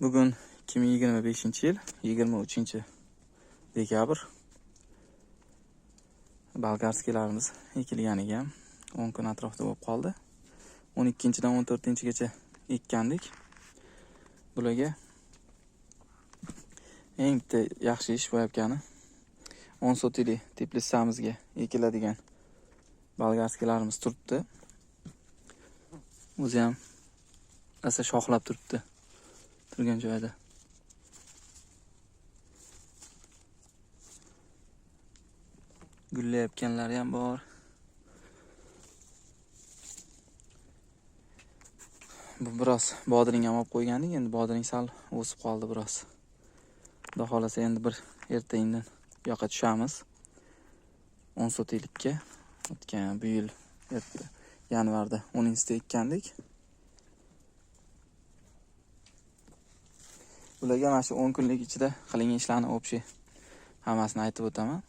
Bugun 2025-yil 23-dekabr. Bolgarskilarimiz ekilganiga 10 kun atrofida bo'lib qoldi. 12-dan 14-gacha ekkandik. Bularga eng bitta yaxshi ish bo'layotgani 10 sotili teplissamizga ekiladigan bolgarskilarimiz turibdi. O'zi ham asa shoxlab turibdi. Turgan joyda. Gullayotganlari ham bor. Bu biroz bodring ham olib qo'ygandik. Endi bodring sal o'sib qoldi biroz. Xudo xolasa endi bir erta-indin bu yoqqa tushamiz. 10 sotilikka o'tgan bu yil yanvarda 10-sida ekkandik. Bularga mana shu 10 kunlik ichida qilingan ishlarni общий hammasini aytib o'taman.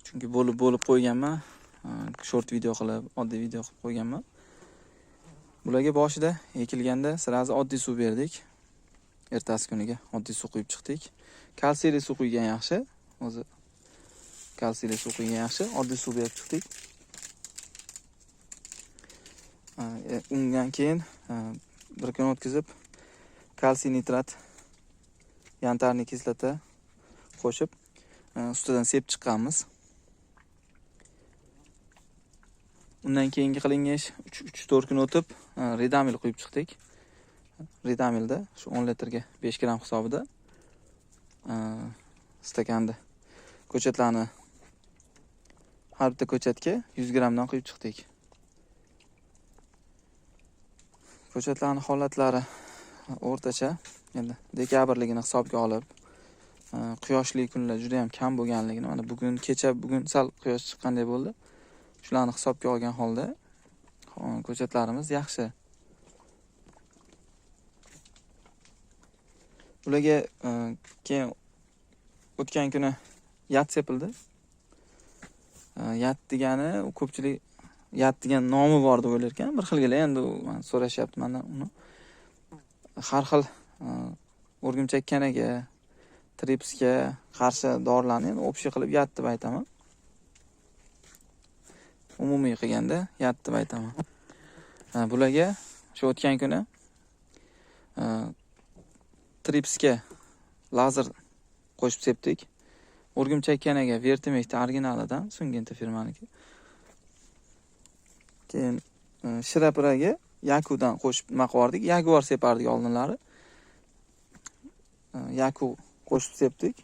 Chunki bo'lib qo'yganman. Short video qilib, oddiy video qilib qo'yganman. Bularga boshida ekilganda sirazi oddiy suv berdik. Ertasi kuniga oddiy suv quyib chiqdik. Kalsiyli suv quygan yaxshi. O'zi kalsiyli suv quygan yaxshi. Oddiy suv berib chiqdik. Undan keyin bir kun o'tkazib kalsiy nitrat, yantarniy kislota qo'shib ustidan sepib chiqqanmiz. Undan keyingi qilingan ish 3-4 kun o'tib Redamil quyib chiqdik. Redamilda shu 10 litrga 5 gram hisobida stakanda ko'chatlarni har bitta ko'chatga 100 gramdan quyib chiqdik. Ko'chatlarning holatlari o'rtacha, endi dekabrligini hisobga olib, quyoshli kunlar juda ham kam bo'lganligini, mana bugun sal quyosh chiqqanday bo'ldi. Shularni hisobga olgan holda ko'chatlarimiz yaxshi. Ularga keyin o'tgan kuni yat sepildi. Yat degani ko'pchilik yat degan nomi bor deb o'ylar ekan. Bir xilgina endi so'rashyapti mendan uni. Har xil o'rgimchak kanaga, tripsga qarshi dorilarni endi общий qilib yat deb aytaman. Umumiy qilganda yat deb aytaman. Bularga shu o'tgan kuni tripsga lazer qo'shib sepdik. O'rgimchak kanaga Vertimate originalidan, Syngenta firmaniki. Keyin Shirapiraga Yakudan qo'shib nima qilardik? Jaguar separdik oldinlari. Yaku qo'shib sepdik.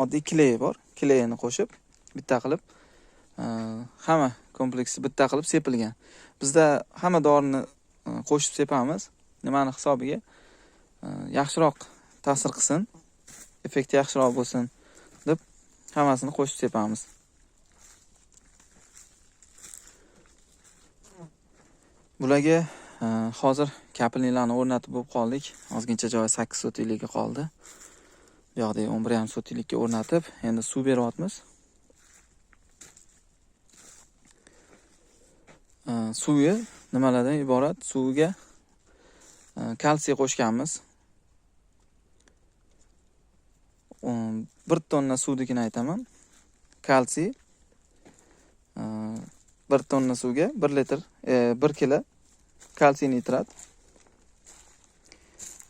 Oddiy kley bor. Kleyni qo'shib bitta qilib hamma kompleksi bitta qilib sepilgan. Bizda hamma dorini qo'shib sepamiz. Nimani hisobiga? Yaxshiroq ta'sir qilsin, effekt yaxshiroq bo'lsin deb hammasini qo'shib sepamiz. Bularga hozir kapelnilarni o'rnatib bo'lib qoldik. Ozgincha joyi 8 sotilikka qoldi. Bu yoqda 11,5 sotilikka o'rnatib, endi suv beryapmiz. Suvi nimalardan iborat? Suviga kalsiy qo'shganmiz. 1 tonna suvnikini aytaman. Kalsiy 1 tonna suvga 1 litr 1 kilo kalsiy nitrat,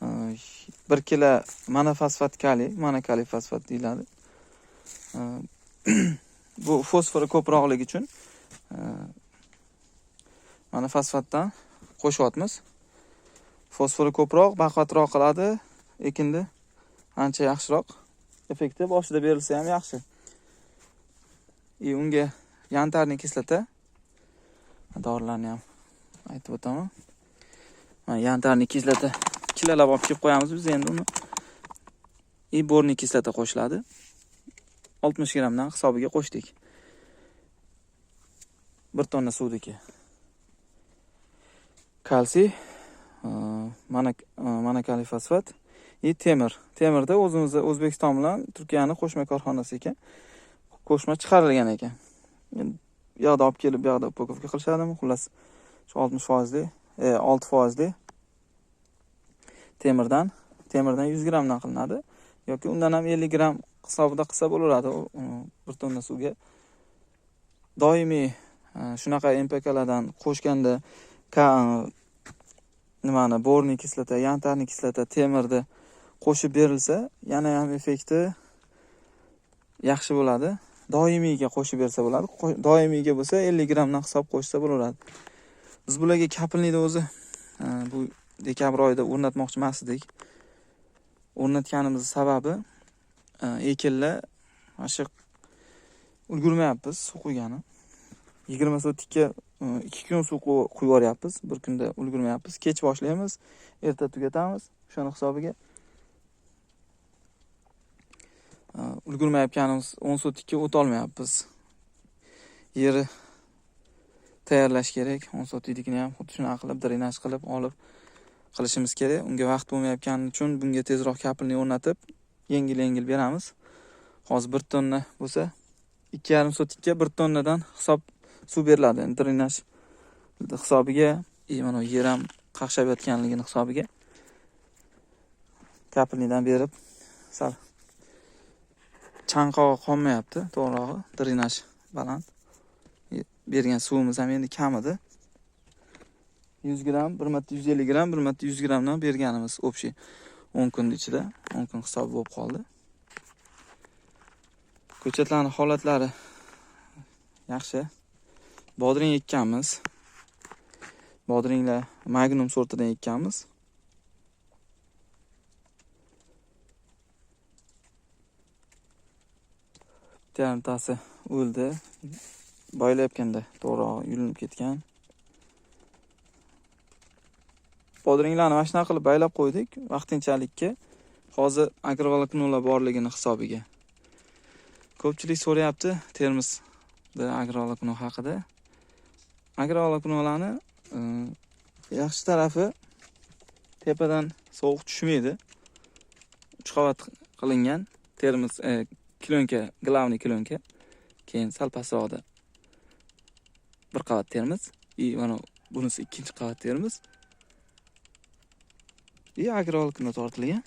1 kilo monofosfat kaliy, monokaliy fosfat deyiladi. Bu fosfori ko'proqligi uchun monofosfatdan qo'shyapmiz. Fosfori ko'proq, baquvvatroq qiladi, ekinda ancha yaxshiroq effekti boshida berilsa ham yaxshi. Unga yantarniy kislota dorilarni ham aytib o'taman. Yantarniy kislota kilalab olib kelib qo'yamiz biz endi uni. Borniy kislota qo'shiladi. 60 gramdan hisobiga qo'shdik. 1 tonna suvdagi. Kalsiy, monokaliy fosfat, temir. Temirda o'zimizda O'zbekiston bilan Turkiyaning qo'shma korxonasi ekan. Qo'shma chiqarilgan ekan. Bu yoqda olib kelib, bu yoqda upakovka qilishadimi? Xullas, shu 60%, 6%. temirdan 100 grammdan qilinadi yoki undan ham 50 gram hisobida qilsa bo'laveradi. 1 tonna suvga doimiy shunaqa MPKlardan qo'shganda nimani borniy kislota, yantarniy kislota, temirni qo'shib berilsa, yana ham effekti yaxshi bo'ladi. Doimiyga qo'shib bersa bo'ladi. Doimiyga bo'lsa 50 grammdan hisob qo'shsa bo'laveradi. Biz bularga kapilnikni o'zi bu dekabr oyida o'rnatmoqchi emas edik. O'rnatganimiz sababi ekinlar mana ulgurmayapmiz suv quygani. 20 sotikka 2 kun suv quyib yuboryapmiz. Bir kunda ulgurmayapmiz. Kech boshlaymiz, erta tugatamiz. O'shaning hisobiga ulgurmayotganimiz 10 sotikka o't olmayapmiz. Yeri tayyorlash kerak. 10 sotiknikini ham xuddi shunaqa qilib drenaj qilib olib qilishimiz kerak. Unga vaqt bo'lmayotgani uchun bunga tezroq kapilni o'rnatib, yengil beramiz. Hozir 1 tonna bo'lsa, 2,5 sotikka 1 tonnadan hisob suv beriladi. Drenaj hisobiga, mana yer ham qaqshab yotganligini hisobiga kapilnidan berib, sal chanqog'i qolmayapti, to'g'rog'i, drenaj baland. Bergan suvimiz ham endi kam edi. 100 gram, bir marta 150 gram, bir marta 100 gramdan berganimiz общий 10 kun ichida, 10 kun hisobi bo'lib qoldi. Ko'chatlarning holatlari yaxshi. Bodring ekkanmiz. Bodringlar Magnum sortidan ekkanmiz. Bittasi o'ldi. Boylayotganda to'g'ri yulinib ketgan. Bodringlarni mana shunaqa qilib baylab qo'ydik vaqtinchalikka. Hozir agrovoloknolar borligini hisobiga. Ko'pchilik so'rayapti Termizda agrovolokno haqida. Agrovoloknolarni yaxshi tarafi tepadan sovuq tushmaydi. 3 qavat qilingan Termiz klonka, glavniy klonka. Keyin sal pastroqda 1 qavat Termiz, mana bunisi 2-chi qavat Termiz. Agrovolokno tortilgan.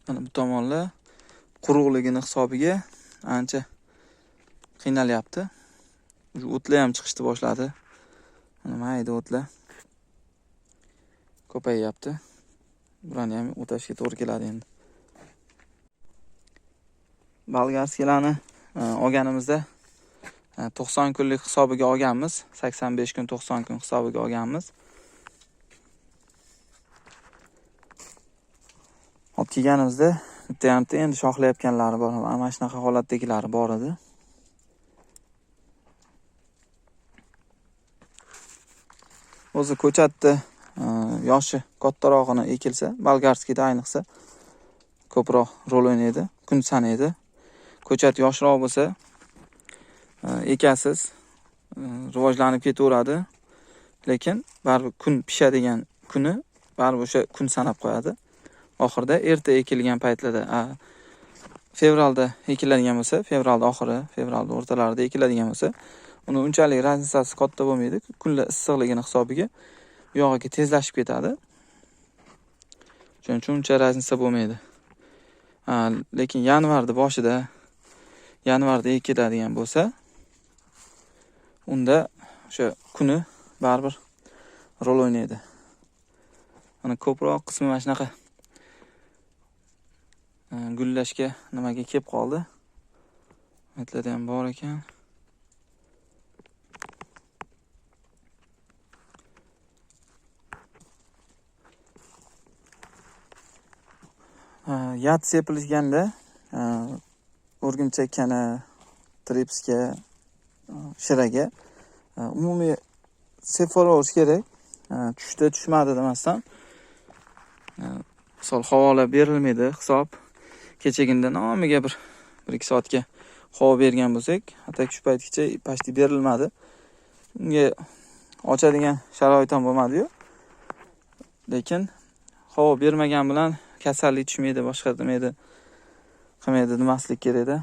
Mana bu tomonlar quruqligini hisobiga ancha qiynalyapti. O'tlar ham chiqishni boshladi. Mana mayda o'tlar ko'payyapti. Bularni ham o'tashga to'g'ri keladi endi. Bolgarskilarni olganimizda 90 kunlik hisobiga olganmiz. 85 kun, 90 kun hisobiga olganmiz. Olib kelganimizda bitta endi shoxlayotganlari bor. Mana shunaqa holatdagilari bor edi. O'zi ko'chatni yoshi kattarog'ini ekilsa, bolgarskida ayniqsa ko'proq rol o'ynaydi, kun sanaydi. Ko'chat yoshroq bo'lsa, ekasiz, rivojlanib ketaveradi. Lekin baribir kun pishadigan kuni baribir o'sha kun sanab qo'yadi. Oxirida erta ekilgan paytlarda, fevralda ekiladigan bo'lsa, fevralda oxiri, fevralda o'rtalarida ekiladigan bo'lsa, uni unchalik raznisasi katta bo'lmaydi. Kunlar issiqligini hisobiga u yog'iga tezlashib ketadi. Shuning uchun uncha raznisa bo'lmaydi. Lekin yanvarda ekiladigan bo'lsa, unda o'sha kuni baribir rol o'ynaydi. Mana ko'proq qismi mana shunaqa gullashga nimaga kelib qoldi. Aytlarda ham bor ekan. Yat sepilganda o'rgimchakkani, tripsga, shiraga umumiy separash kerak. Tushdi, tushmadi demasdan. Misol havolar berilmaydi, hisob kechagunda nomiga 1-2 soatga havo bergan bo'lsak, hatto shu paytgacha pashti berilmadi. Unga ochadigan sharoit ham bo'lmadi-yu. Lekin havo bermagan bilan kasallik tushmaydi, boshqa demaydi. qilmaydi demaslik kerakda.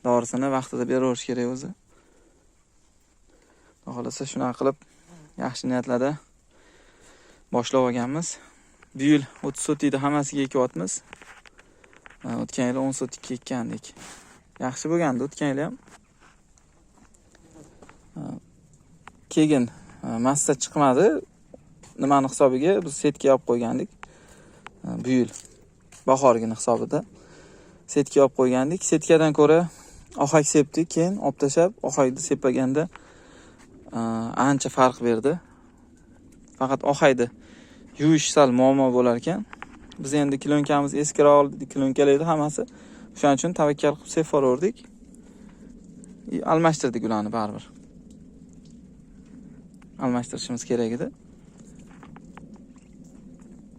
Dorisini vaqtida beraverish kerak o'zi. Xohlasa shunaqa qilib yaxshi niyatlarda boshlab olganmiz. Bu yil 30 sotikda hammasiga ekyapmiz. O'tgan yil 10 sotikka ekkandik. Yaxshi bo'lgandi o'tgan yil ham. Keyin massa chiqmadi. Nimani hisobiga biz setga olib qo'ygandik. Bu yil bahorgini hisobida setga olib qo'ygandik. Setkadan ko'ra ohak sepdik, keyin olib tashab ohakni sepaganda ancha farq berdi. Faqat ohakni yuvish sal muammo bo'lar ekan. Biz endi klonkamiz eskiroq klonkalar hammasi. Shuning uchun tavakkal qilib sepaverdik. Almashtirdik ularni baribir. Almashtirishimiz kerak edi.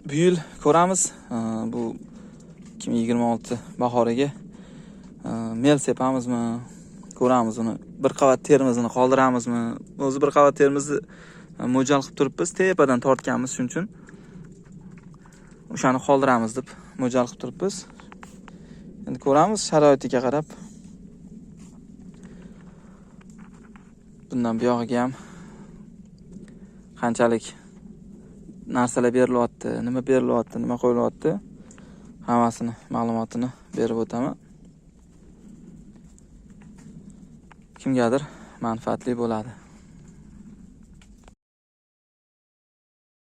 Bu yil ko'ramiz, bu 2026 bahoriga mel sepamizmi, ko'ramiz uni. Bir qavat termizini qoldiramizmi? O'zi bir qavat termizni mo'ljal qilib turibmiz, tepadan tortganmiz, shuning uchun o'shani qoldiramiz deb mo'ljal qilib turibmiz. Endi ko'ramiz sharoitiga qarab. Bundan buyog'iga ham qanchalik narsalar berilyapti, nima berilyapti, nima qo'yilyapti, hammasini ma'lumotini berib o'taman. Kimgadir manfaatli bo'ladi.